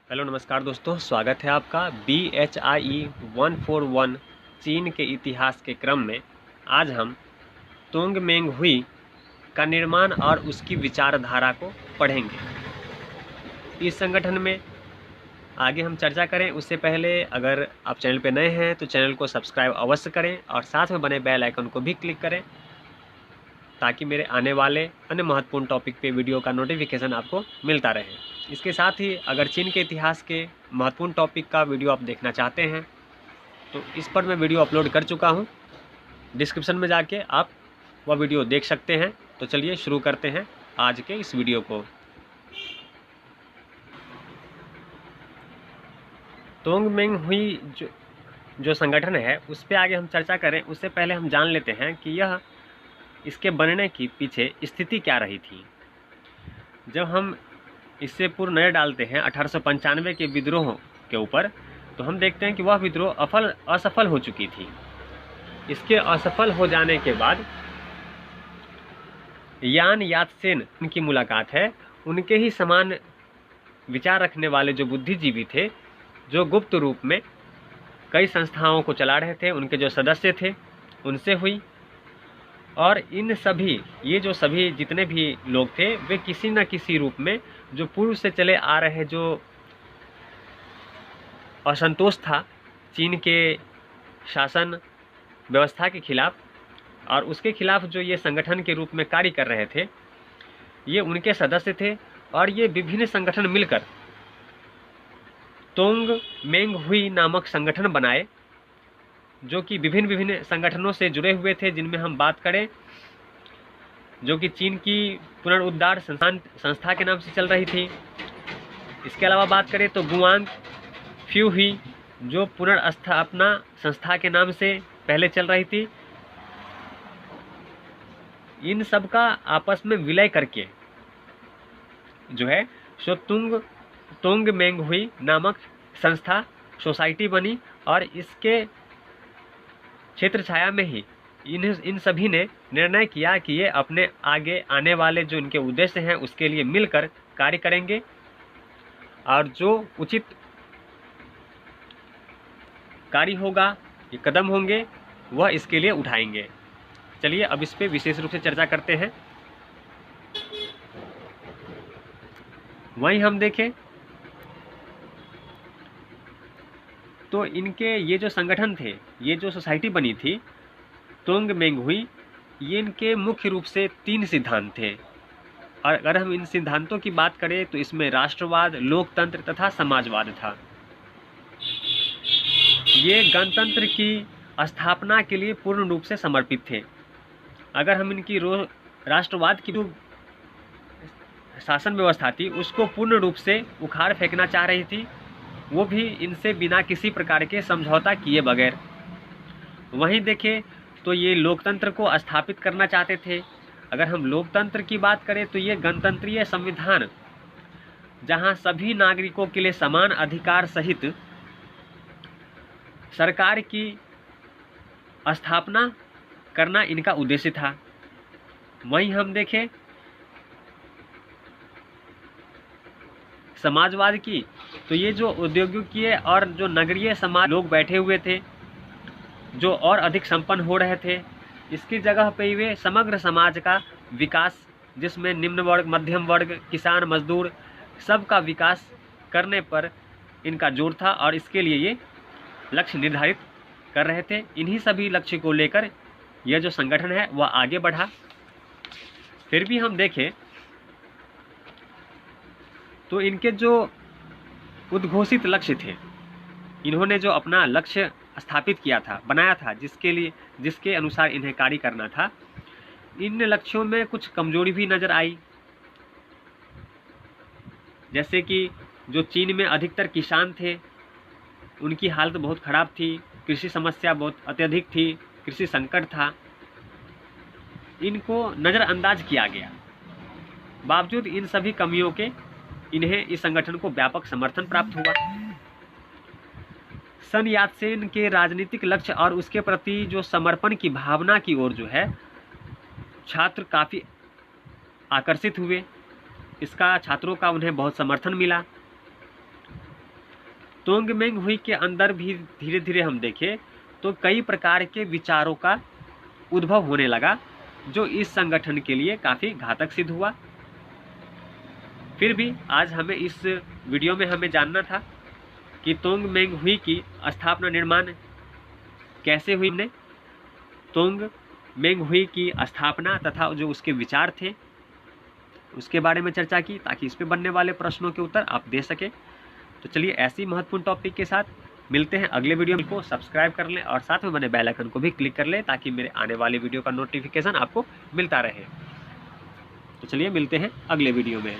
Hello नमस्कार दोस्तों, स्वागत है आपका BHIE 141 चीन के इतिहास के क्रम में। आज हम तोंग मेंग हुई का निर्माण और उसकी विचारधारा को पढ़ेंगे। इस संगठन में आगे हम चर्चा करें उससे पहले अगर आप चैनल पर नए हैं तो चैनल को सब्सक्राइब अवश्य करें और साथ में बने बेल आइकन को भी क्लिक करें ताकि मेरे आने वाले अन्य महत्वपूर्ण टॉपिक पे वीडियो का नोटिफिकेशन आपको मिलता रहे। इसके साथ ही अगर चीन के इतिहास के महत्वपूर्ण टॉपिक का वीडियो आप देखना चाहते हैं तो इस पर मैं वीडियो अपलोड कर चुका हूं, डिस्क्रिप्शन में जाके आप वह वीडियो देख सकते हैं। तो चलिए शुरू करते हैं आज के इस वीडियो को। तोंग मेंग हुई जो संगठन है उस पर आगे हम चर्चा करें उससे पहले हम जान लेते हैं कि यह इसके बनने की पीछे स्थिति क्या रही थी। जब हम इससे पूर्व नज़र डालते हैं 1895 के विद्रोह के ऊपर तो हम देखते हैं कि वह विद्रोह असफल हो चुकी थी। इसके असफल हो जाने के बाद यान यात्सेन उनकी मुलाकात है। उनके ही समान विचार रखने वाले जो बुद्धिजीवी थे, जो गुप्त रूप में कई संस्थाओं को चला रहे थे, उनके जो सदस्य थे उनसे हुई। और इन सभी ये जो सभी जितने भी लोग थे वे किसी न किसी रूप में जो पूर्व से चले आ रहे जो असंतोष था चीन के शासन व्यवस्था के खिलाफ और उसके खिलाफ जो ये संगठन के रूप में कार्य कर रहे थे, ये उनके सदस्य थे। और ये विभिन्न संगठन मिलकर तोंग मेंग हुई नामक संगठन बनाए जो कि विभिन्न संगठनों से जुड़े हुए थे, जिनमें हम बात करें जो कि चीन की पुनरुद्धार संस्था के नाम से चल रही थी। इसके अलावा बात करें तो गुआंग फ्यू हुई जो पुनर्स्थापना संस्था के नाम से पहले चल रही थी। इन सब का आपस में विलय करके जो है सो तोंग मेंग हुई नामक संस्था सोसाइटी बनी और इसके क्षेत्र छाया में ही इन सभी ने निर्णय किया कि ये अपने आगे आने वाले जो इनके उद्देश्य हैं उसके लिए मिलकर कार्य करेंगे और जो उचित कार्य होगा, ये कदम होंगे, वह इसके लिए उठाएंगे। चलिए अब इस पे विशेष रूप से चर्चा करते हैं। वहीं हम देखें तो इनके ये जो संगठन थे, ये जो सोसाइटी बनी थी तोंग मेंग हुई, ये इनके मुख्य रूप से 3 सिद्धांत थे। और अगर हम इन सिद्धांतों की बात करें तो इसमें राष्ट्रवाद, लोकतंत्र तथा समाजवाद था। ये गणतंत्र की स्थापना के लिए पूर्ण रूप से समर्पित थे। अगर हम इनकी राष्ट्रवाद की जो शासन व्यवस्था थी उसको पूर्ण रूप से उखाड़ फेंकना चाह रही थी, वो भी इनसे बिना किसी प्रकार के समझौता किए बगैर। वहीं देखें तो ये लोकतंत्र को स्थापित करना चाहते थे। अगर हम लोकतंत्र की बात करें तो ये गणतंत्रीय संविधान जहां सभी नागरिकों के लिए समान अधिकार सहित सरकार की स्थापना करना इनका उद्देश्य था। वहीं हम देखें समाजवाद की तो ये जो औद्योगिकीय और जो नगरीय समाज लोग बैठे हुए थे जो और अधिक संपन्न हो रहे थे, इसकी जगह पे वे समग्र समाज का विकास, जिसमें निम्न वर्ग, मध्यम वर्ग, किसान, मजदूर सबका विकास करने पर इनका जोर था और इसके लिए ये लक्ष्य निर्धारित कर रहे थे। इन्हीं सभी लक्ष्य को लेकर यह जो संगठन है वह आगे बढ़ा। फिर भी हम देखें तो इनके जो उद्घोषित लक्ष्य थे, इन्होंने जो अपना लक्ष्य स्थापित किया था, बनाया था, जिसके अनुसार इन्हें कार्य करना था, इन लक्ष्यों में कुछ कमजोरी भी नजर आई। जैसे कि जो चीन में अधिकतर किसान थे उनकी हालत बहुत खराब थी, कृषि समस्या बहुत अत्यधिक थी, कृषि संकट था, इनको नज़रअंदाज किया गया। बावजूद इन सभी कमियों के इन्हें इस संगठन को व्यापक समर्थन प्राप्त हुआ। सन यात्सेन के राजनीतिक लक्ष्य और उसके प्रति जो समर्पण की भावना की ओर जो है छात्र काफ़ी आकर्षित हुए। इसका छात्रों का उन्हें बहुत समर्थन मिला। तोंगमेंग हुई के अंदर भी धीरे धीरे हम देखें तो कई प्रकार के विचारों का उद्भव होने लगा, जो इस संगठन के लिए काफ़ी घातक सिद्ध हुआ। फिर भी आज हमें इस वीडियो में हमें जानना था कि तोंगमेंग हुई की स्थापना निर्माण कैसे हुई। हमने तोंगमेंग हुई की स्थापना तथा जो उसके विचार थे उसके बारे में चर्चा की, ताकि इस पे बनने वाले प्रश्नों के उत्तर आप दे सके। तो चलिए ऐसी महत्वपूर्ण टॉपिक के साथ मिलते हैं अगले वीडियो को। सब्सक्राइब कर लें और साथ में बने बेल आइकन को भी क्लिक कर लें, ताकि मेरे आने वाले वीडियो का नोटिफिकेशन आपको मिलता रहे। तो चलिए मिलते हैं अगले वीडियो में।